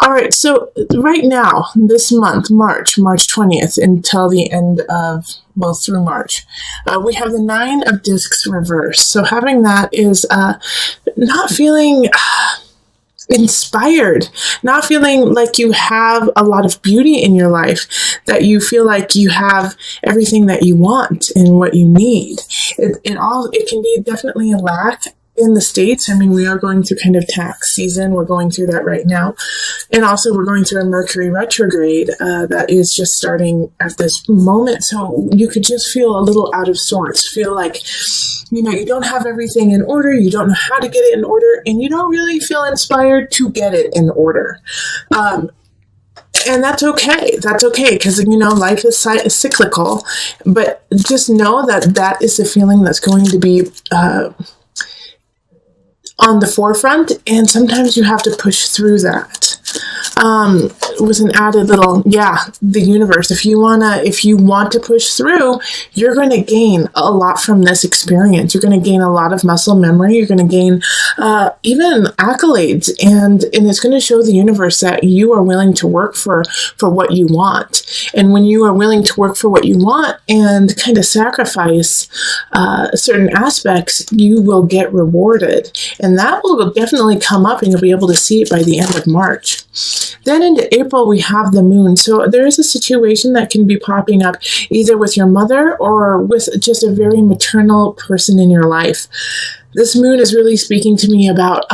All right, so right now, this month, March 20th, until the end of, well, through March, we have the Nine of Discs reversed. So having that is not feeling inspired, not feeling like you have a lot of beauty in your life, that you feel like you have everything that you want and what you need. It can be definitely a lack in the States. I mean, we are going through kind of tax season. We're going through that right now. And also we're going through a Mercury retrograde that is just starting at this moment. So you could just feel a little out of sorts, feel like, you don't have everything in order. You don't know how to get it in order, and you don't really feel inspired to get it in order. And that's okay. That's okay, because, life is cyclical. But just know that that is the feeling that's going to be on the forefront, and sometimes you have to push through that. With an added little, the universe. If you want to push through, you're going to gain a lot from this experience. You're going to gain a lot of muscle memory. You're going to gain even accolades, and it's going to show the universe that you are willing to work for what you want. And when you are willing to work for what you want and kind of sacrifice certain aspects, you will get rewarded, and that will definitely come up, and you'll be able to see it by the end of March. Then into April, we have the moon. So there is a situation that can be popping up either with your mother or with just a very maternal person in your life. This moon is really speaking to me about,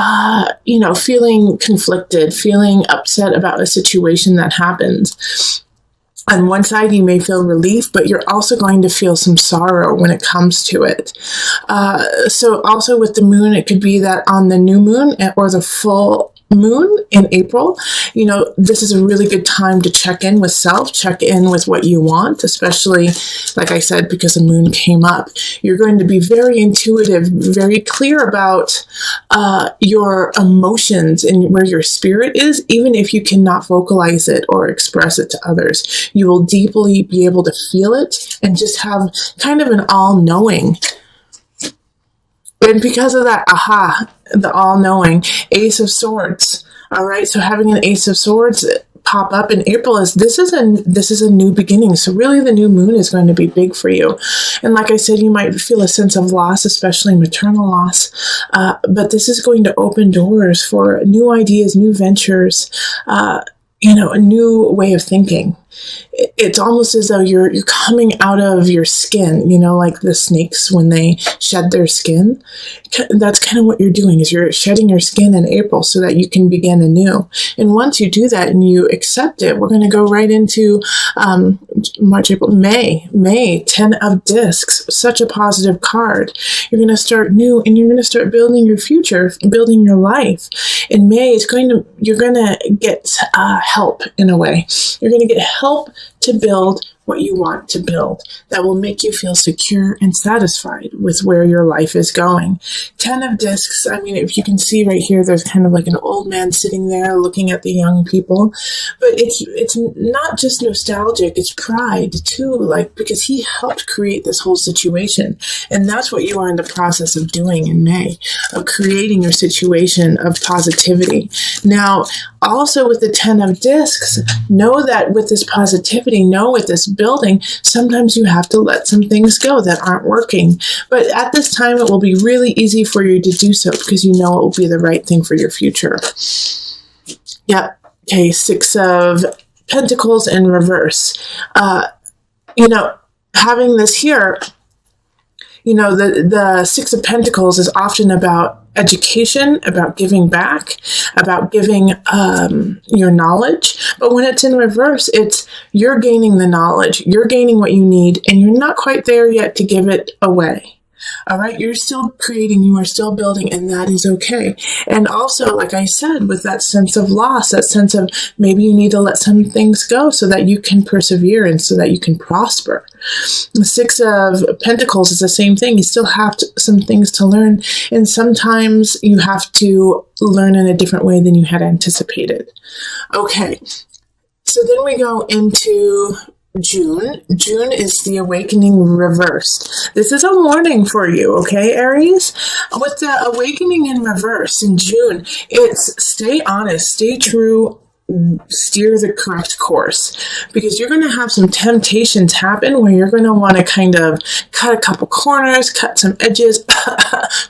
feeling conflicted, feeling upset about a situation that happens. On one side, you may feel relief, but you're also going to feel some sorrow when it comes to it. So also with the moon, it could be that on the new moon or the full moon in April, this is a really good time to check in with self, check in with what you want, especially, like I said, because the moon came up. You're going to be very intuitive, very clear about your emotions and where your spirit is, even if you cannot vocalize it or express it to others. You will deeply be able to feel it and just have kind of an all-knowing. And because of that, the all-knowing, Ace of Swords. All right, so having an Ace of Swords pop up in April this is a new beginning. So really, the new moon is going to be big for you. And like I said, you might feel a sense of loss, especially maternal loss. But this is going to open doors for new ideas, new ventures, a new way of thinking. It's almost as though you're coming out of your skin, like the snakes when they shed their skin. That's kind of what you're doing, is you're shedding your skin in April so that you can begin anew. And once you do that and you accept it, we're going to go right into March, April, May, 10 of Discs, such a positive card. You're going to start new, and you're going to start building your future, building your life. In May, you're going to get help in a way. You're going to get help to build what you want to build that will make you feel secure and satisfied with where your life is going. 10 of Discs, if you can see right here, there's kind of like an old man sitting there looking at the young people. But it's not just nostalgic, it's pride too, because he helped create this whole situation. And that's what you are in the process of doing in May, of creating your situation of positivity. Now, also with the 10 of Discs, know that with this positivity, with this building, sometimes you have to let some things go that aren't working. But at this time, it will be really easy for you to do so because you know it will be the right thing for your future. Yep. Okay, 6 of Pentacles in reverse. Having this here, the 6 of Pentacles is often about education, about giving back, about giving your knowledge. But when it's in reverse, it's you're gaining the knowledge, you're gaining what you need, and you're not quite there yet to give it away. All right, you're still creating, you are still building, and that is okay. And also, like I said, with that sense of loss, that sense of maybe you need to let some things go so that you can persevere and so that you can prosper. The 6 of Pentacles is the same thing. You still have some things to learn, and sometimes you have to learn in a different way than you had anticipated. Okay, so then we go into June. June is the awakening reversed. This is a warning for you, okay, Aries? With the awakening in reverse in June, it's stay honest, stay true steer the correct course, because you're going to have some temptations happen where you're going to want to kind of cut a couple corners, cut some edges,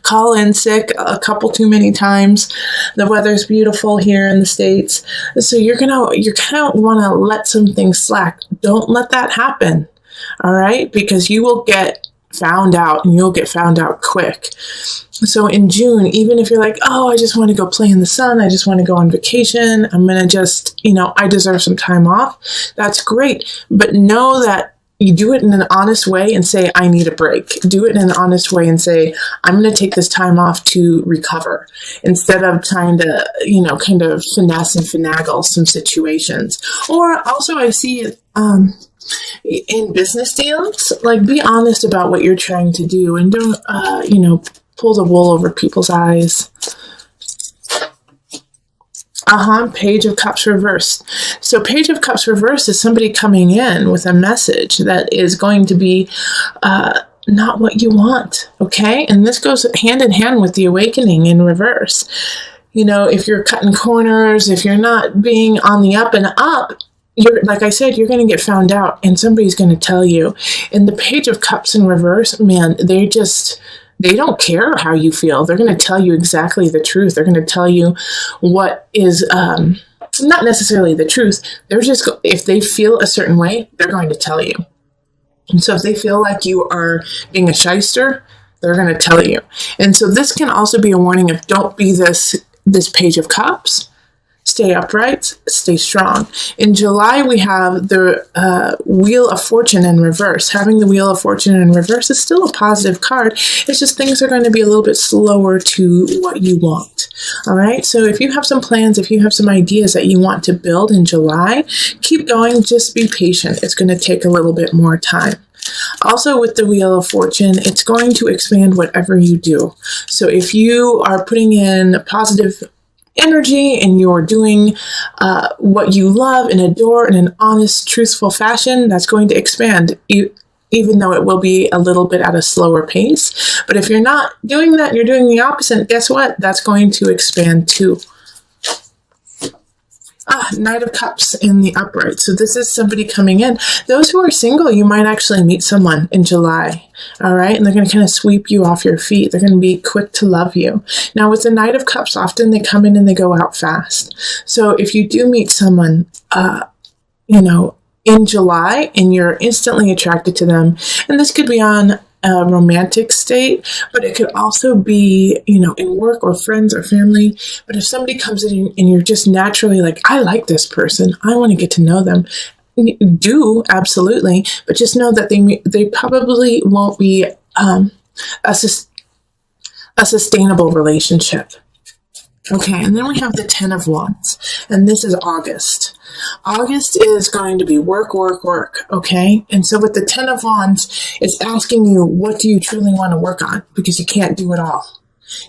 call in sick a couple too many times. The weather's beautiful here in the States, so you're kind of want to let some things slack. Don't let that happen. All right, because you will get found out, and you'll get found out quick. So in June, even if you're like, oh, I just want to go play in the sun, I just want to go on vacation, I'm going to just, I deserve some time off. That's great. But know that you do it in an honest way and say, I need a break. Do it in an honest way and say, I'm going to take this time off to recover, instead of trying to, kind of finesse and finagle some situations. Or also I see it, in business deals, like, be honest about what you're trying to do, and don't, pull the wool over people's eyes. Page of Cups reversed. So Page of Cups reversed is somebody coming in with a message that is going to be not what you want, okay? And this goes hand in hand with the awakening in reverse. If you're cutting corners, if you're not being on the up and up, like I said, you're going to get found out, and somebody's going to tell you. And the Page of Cups in reverse, man, they don't care how you feel. They're going to tell you exactly the truth. They're going to tell you what is not necessarily the truth. They're just, if they feel a certain way, they're going to tell you. And so if they feel like you are being a shyster, they're going to tell you. And so this can also be a warning of, don't be this Page of Cups. Stay upright, stay strong. In July, we have the Wheel of Fortune in reverse. Having the Wheel of Fortune in reverse is still a positive card. It's just things are going to be a little bit slower to what you want. All right. So if you have some plans, if you have some ideas that you want to build in July, keep going. Just be patient. It's going to take a little bit more time. Also, with the Wheel of Fortune, it's going to expand whatever you do. So if you are putting in positive energy and you're doing what you love and adore in an honest, truthful fashion, that's going to expand, even though it will be a little bit at a slower pace. But if you're not doing that, you're doing the opposite, guess what? That's going to expand too. Knight of Cups in the upright. So this is somebody coming in. Those who are single, you might actually meet someone in July. All right. And they're going to kind of sweep you off your feet. They're going to be quick to love you. Now, with the Knight of Cups, often they come in and they go out fast. So if you do meet someone, in July, and you're instantly attracted to them, and this could be on a romantic state, but it could also be, in work or friends or family. But if somebody comes in and you're just naturally like, I like this person, I want to get to know them, do, absolutely. But just know that they probably won't be a sustainable relationship. Okay, and then we have the 10 of Wands, and this is August. August is going to be work, work, work, okay? And so with the 10 of Wands, it's asking you, what do you truly want to work on? Because you can't do it all.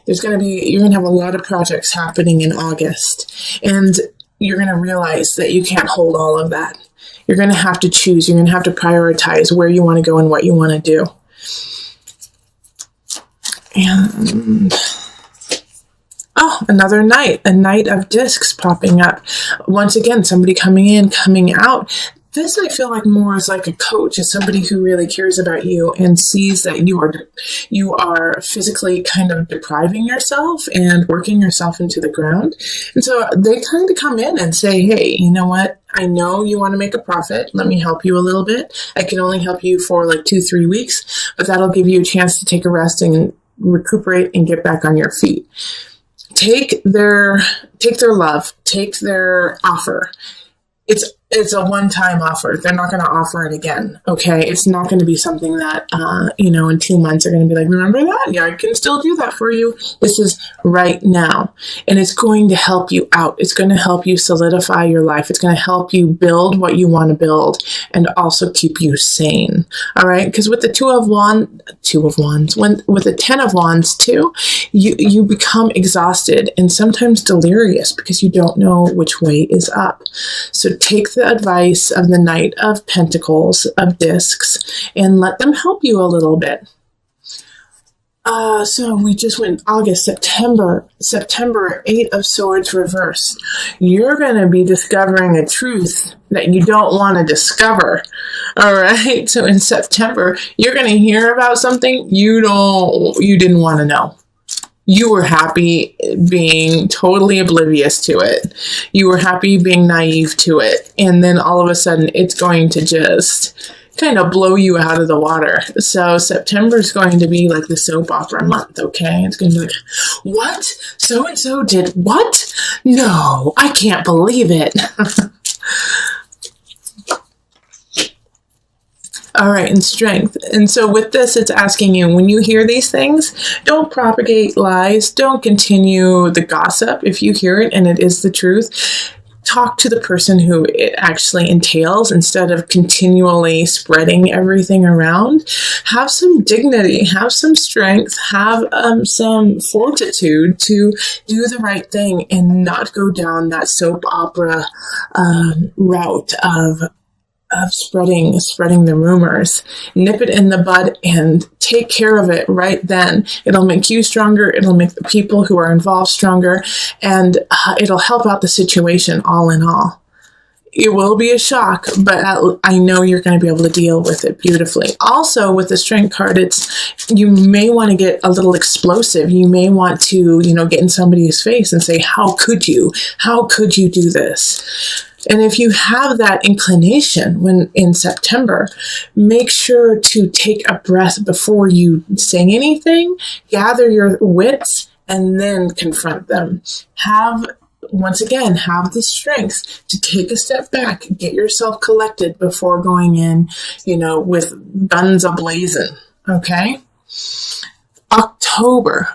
You're going to have a lot of projects happening in August, and you're going to realize that you can't hold all of that. You're going to have to choose. You're going to have to prioritize where you want to go and what you want to do. And another knight, a Knight of Discs popping up. Once again, somebody coming in, coming out. This I feel like more is like a coach, is somebody who really cares about you and sees that you are physically kind of depriving yourself and working yourself into the ground. And so they kind of come in and say, hey, you know what? I know you want to make a profit. Let me help you a little bit. I can only help you for like 2-3 weeks, but that'll give you a chance to take a rest and recuperate and get back on your feet. Take their love, take their offer. It's a one-time offer. They're not going to offer it again, okay? It's not going to be something that, in 2 months they're going to be like, remember that? Yeah, I can still do that for you. This is right now. And it's going to help you out. It's going to help you solidify your life. It's going to help you build what you want to build and also keep you sane, all right? Because with the with the 10 of Wands too, you become exhausted and sometimes delirious because you don't know which way is up. So take the advice of the Knight of Pentacles, of Discs, and let them help you a little bit. So we just went August, September, Eight of Swords reversed. You're going to be discovering a truth that you don't want to discover. All right. So in September, you're going to hear about something you didn't want to know. You were happy being totally oblivious to it. You were happy being naive to it. And then all of a sudden, it's going to just kind of blow you out of the water. So September is going to be like the soap opera month, okay? It's going to be like, what? So-and-so did what? No, I can't believe it. All right, and strength. And so with this, it's asking you, when you hear these things, don't propagate lies. Don't continue the gossip. If you hear it and it is the truth, talk to the person who it actually entails instead of continually spreading everything around. Have some dignity, have some strength, have some fortitude to do the right thing and not go down that soap opera route of spreading the rumors. Nip it in the bud and take care of it right then. It'll make you stronger. It'll make the people who are involved stronger, and it'll help out the situation all in all. It will be a shock, but I know you're going to be able to deal with it beautifully. Also, with the strength card, you may want to get a little explosive. You may want to, get in somebody's face and say, how could you? How could you do this? And if you have that inclination when in September, make sure to take a breath before you say anything, gather your wits, and then confront them. Once again, have the strength to take a step back, get yourself collected before going in, with guns ablazing. Okay? October,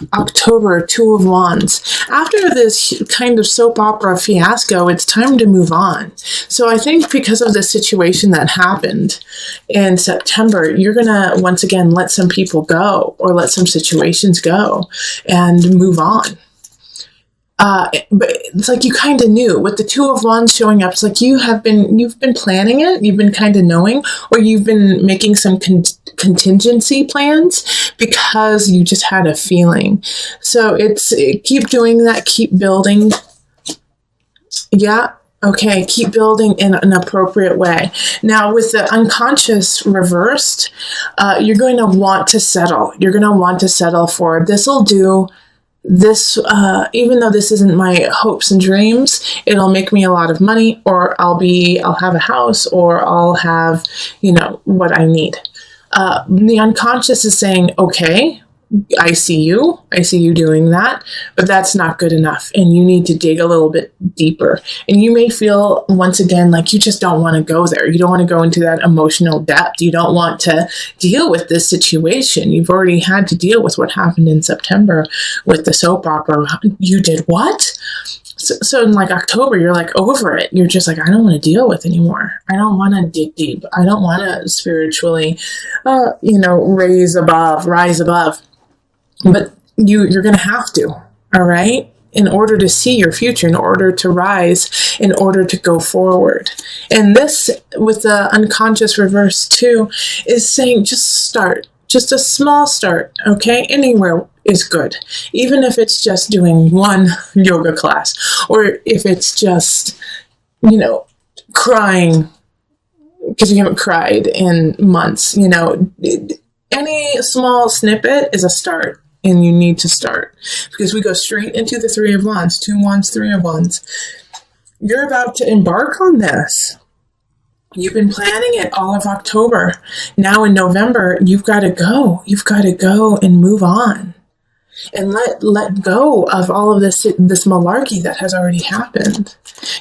Two of Wands. After this kind of soap opera fiasco, it's time to move on. So I think because of the situation that happened in September, you're going to, once again, let some people go or let some situations go and move on. But it's like you kind of knew with the Two of Wands showing up. It's like you've been planning it. You've been kind of knowing, or you've been making some contingency plans because you just had a feeling. So keep doing that. Keep building. Yeah. Okay. Keep building in an appropriate way. Now with the unconscious reversed, you're going to want to settle. You're going to want to settle for this'll do. This, even though this isn't my hopes and dreams, it'll make me a lot of money, or I'll have a house, or I'll have, what I need. The unconscious is saying, okay, I see you doing that, but that's not good enough. And you need to dig a little bit deeper. And you may feel once again, like you just don't want to go there. You don't want to go into that emotional depth. You don't want to deal with this situation. You've already had to deal with what happened in September with the soap opera. You did what? So in like October, you're like over it. You're just like, I don't want to deal with anymore. I don't want to dig deep. I don't want to spiritually, rise above. But you're going to have to, all right, in order to see your future, in order to rise, in order to go forward. And this, with the unconscious reverse too, is saying just start, just a small start, okay? Anywhere is good. Even if it's just doing one yoga class, or if it's just, crying because you haven't cried in months, any small snippet is a start. And you need to start, because we go straight into the Three of Wands, Two Wands, Three of Wands. You're about to embark on this. You've been planning it all of October. Now in November, you've got to go. You've got to go and move on, and let go of all of this malarkey that has already happened.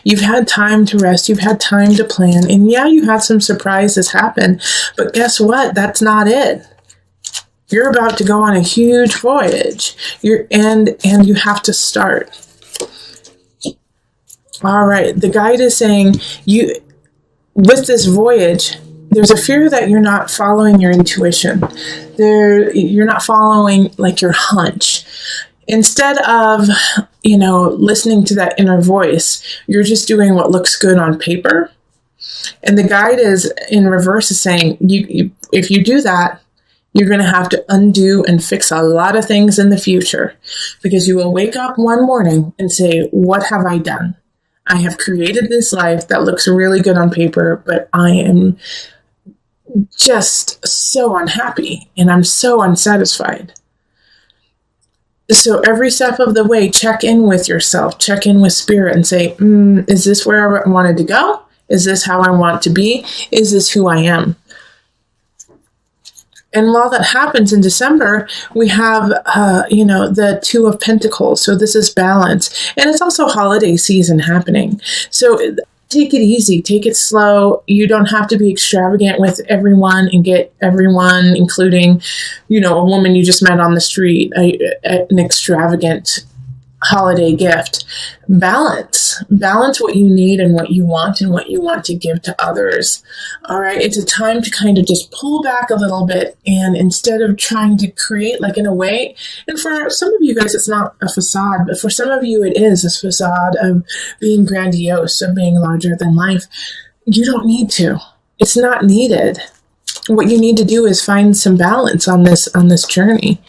You've had time to rest. You've had time to plan, and yeah, you had some surprises happen. But guess what? That's not it. You're about to go on a huge voyage. And you have to start. All right. The guide is saying with this voyage, there's a fear that you're not following your intuition. You're not following like your hunch. Instead of, listening to that inner voice, you're just doing what looks good on paper. And the guide is in reverse is saying, if you do that, You're going to have to undo and fix a lot of things in the future, because you will wake up one morning and say, what have I done? I have created this life that looks really good on paper, but I am just so unhappy and I'm so unsatisfied. So every step of the way, check in with yourself, check in with spirit and say, is this where I wanted to go? Is this how I want to be? Is this who I am? And while that happens in December, we have, the Two of Pentacles. So this is balance. And it's also holiday season happening. So take it easy, take it slow. You don't have to be extravagant with everyone and get everyone, including, a woman you just met on the street, an extravagant holiday gift. Balance what you need and what you want to give to others. All right. It's a time to kind of just pull back a little bit, and instead of trying to create, like, in a way, and for some of you guys, it's not a facade, but for some of you, it is a facade of being grandiose, of being larger than life. You don't need to. It's not needed. What you need to do is find some balance on this journey.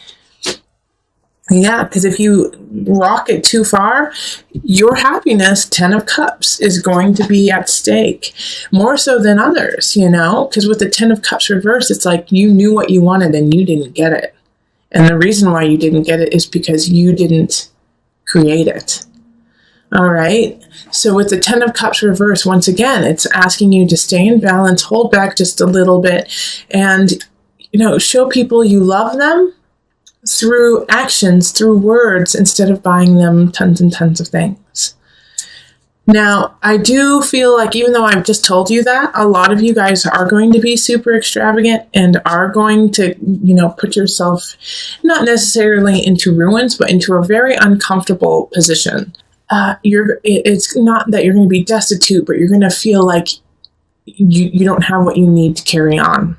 Yeah, because if you rock it too far, your happiness, 10 of Cups, is going to be at stake more so than others, because with the 10 of Cups reverse, it's like you knew what you wanted and you didn't get it. And the reason why you didn't get it is because you didn't create it. All right. So with the 10 of Cups reverse, once again, it's asking you to stay in balance, hold back just a little bit, and, show people you love them through actions, through words, instead of buying them tons and tons of things. Now, I do feel like, even though I've just told you that, a lot of you guys are going to be super extravagant and are going to, put yourself not necessarily into ruins, but into a very uncomfortable position. It's not that you're going to be destitute, but you're going to feel like you don't have what you need to carry on.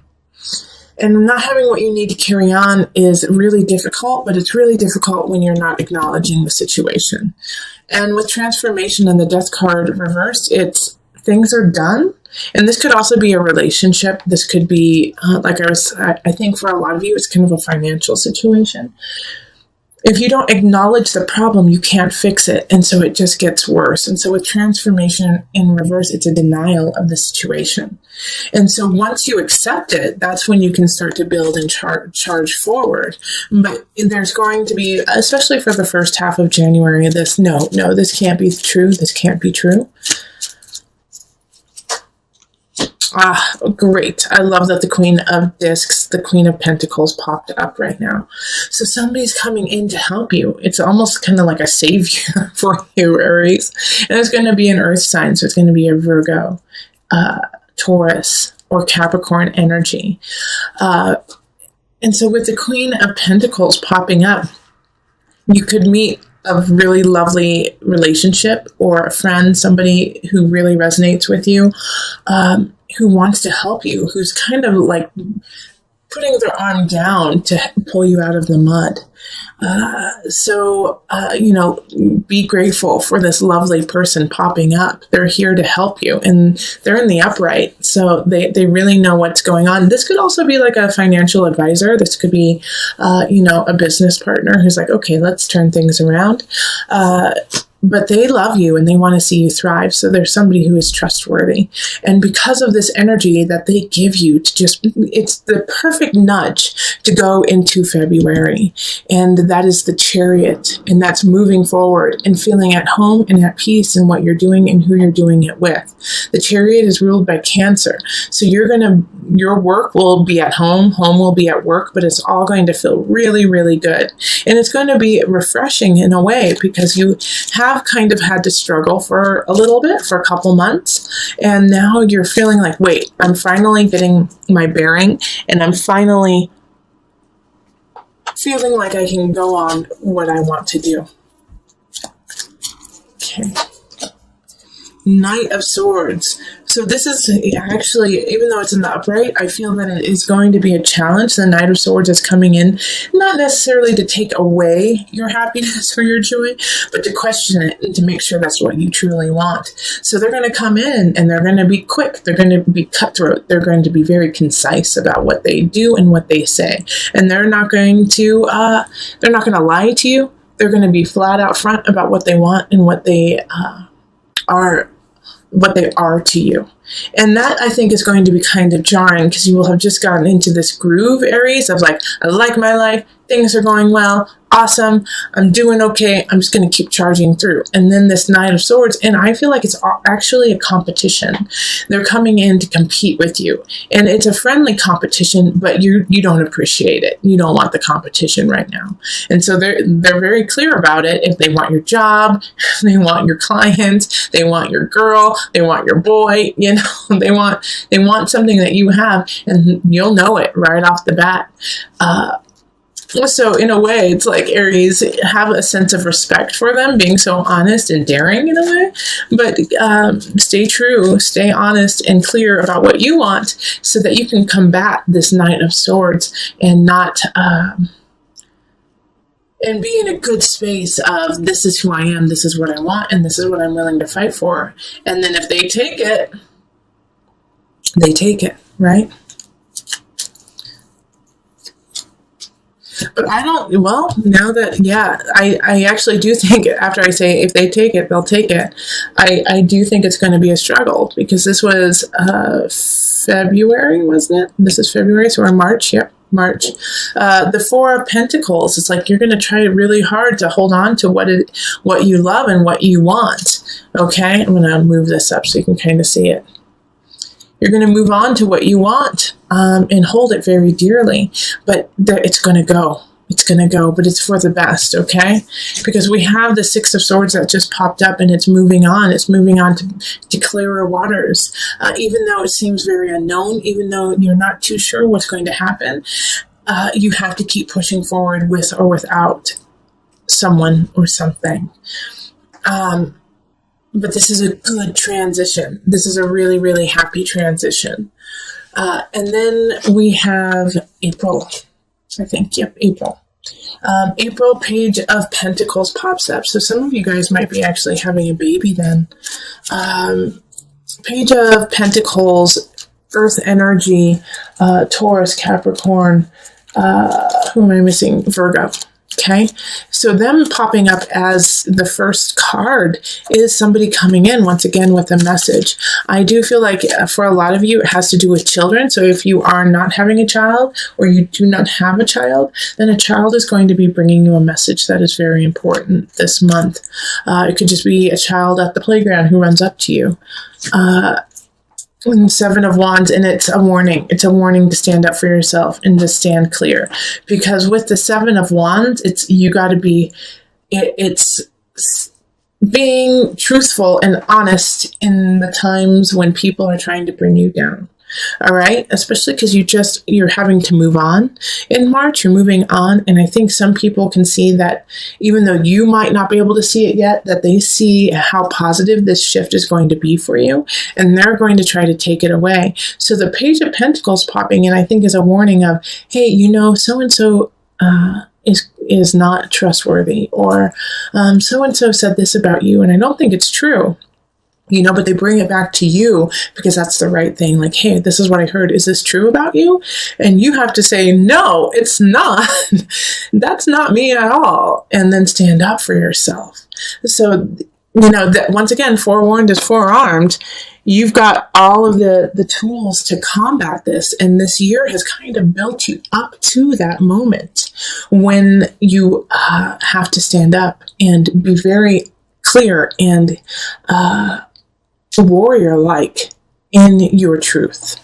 And not having what you need to carry on is really difficult, but it's really difficult when you're not acknowledging the situation. And with transformation and the Death card reversed, it's things are done. And this could also be a relationship. This could be, I think for a lot of you, it's kind of a financial situation. If you don't acknowledge the problem, you can't fix it. And so it just gets worse. And so with transformation in reverse, it's a denial of the situation. And so once you accept it, that's when you can start to build and charge forward. But there's going to be, especially for the first half of January, this can't be true. This can't be true. Great. I love that the Queen of Discs, the Queen of Pentacles popped up right now. So somebody's coming in to help you. It's almost kind of like a savior for you, Aries. And it's going to be an earth sign. So it's going to be a Virgo, Taurus, or Capricorn energy. And so with the Queen of Pentacles popping up, you could meet a really lovely relationship or a friend, somebody who really resonates with you, who wants to help you, who's kind of like putting their arm down to pull you out of the mud. Be grateful for this lovely person popping up. They're here to help you, and they're in the upright. So they really know what's going on. This could also be like a financial advisor. This could be, a business partner who's like, okay, let's turn things around. But they love you and they want to see you thrive. So there's somebody who is trustworthy. And because of this energy that they give you it's the perfect nudge to go into February. And that is the Chariot. And that's moving forward and feeling at home and at peace in what you're doing and who you're doing it with. The Chariot is ruled by Cancer. So your work will be at home will be at work, but it's all going to feel really, really good. And it's going to be refreshing in a way because you have kind of had to struggle for a little bit, for a couple months. And now you're feeling like, wait, I'm finally getting my bearing and I'm finally feeling like I can go on what I want to do. Okay. Knight of Swords. So this is actually, even though it's in the upright, I feel that it is going to be a challenge. The Knight of Swords is coming in, not necessarily to take away your happiness or your joy, but to question it and to make sure that's what you truly want. So they're going to come in and they're going to be quick. They're going to be cutthroat. They're going to be very concise about what they do and what they say. And they're not going to lie to you. They're going to be flat out front about what they want and what they are to you. And that, I think, is going to be kind of jarring, because you will have just gotten into this groove, Aries, of like, I like my life, things are going well, awesome, I'm doing okay, I'm just going to keep charging through. And then this Knight of Swords, and I feel like it's actually a competition. They're coming in to compete with you. And it's a friendly competition, but you don't appreciate it. You don't want the competition right now. And so they're very clear about it. If they want your job, they want your clients, they want your girl, they want your boy, you know, they want something that you have, and you'll know it right off the bat. So in a way, it's like, Aries, have a sense of respect for them, being so honest and daring in a way, but stay true, stay honest and clear about what you want, so that you can combat this Knight of Swords and not and be in a good space of, this is who I am, this is what I want, and this is what I'm willing to fight for. And then if they take it, they take it, right? But now that, I actually do think, after I say if they take it, they'll take it, I do think it's going to be a struggle, because this was February, wasn't it? This is February, so we're in March, yep. March. The Four of Pentacles, it's like you're going to try really hard to hold on to what you love and what you want. Okay, I'm going to move this up so you can kind of see it. You're going to move on to what you want and hold it very dearly, but it's going to go. It's going to go, but it's for the best, okay? Because we have the Six of Swords that just popped up, and it's moving on. It's moving on to clearer waters. Even though it seems very unknown, even though you're not too sure what's going to happen, you have to keep pushing forward with or without someone or something. But this is a good transition. This is a really, really happy transition. And then we have April. I think, yep, April. April, Page of Pentacles pops up. So some of you guys might be actually having a baby then. Page of Pentacles, Earth energy, Taurus, Capricorn, who am I missing? Virgo. Okay, so them popping up as the first card is somebody coming in once again with a message. I do feel like for a lot of you, it has to do with children. So if you are not having a child, or you do not have a child, then a child is going to be bringing you a message that is very important this month. It could just be a child at the playground who runs up to you. Seven of Wands, and it's a warning. It's a warning to stand up for yourself and to stand clear. Because with the Seven of Wands, it's being truthful and honest in the times when people are trying to bring you down. All right, especially because you're having to move on in March. You're moving on, and I think some people can see that, even though you might not be able to see it yet, that they see how positive this shift is going to be for you, and they're going to try to take it away. So the Page of Pentacles popping in, I think, is a warning of, hey, so and so is not trustworthy, or so and so said this about you, and I don't think it's true. But they bring it back to you because that's the right thing. Like, hey, this is what I heard. Is this true about you? And you have to say, no, it's not. That's not me at all. And then stand up for yourself. So, that once again, forewarned is forearmed. You've got all of the tools to combat this. And this year has kind of built you up to that moment when you have to stand up and be very clear and warrior-like in your truth.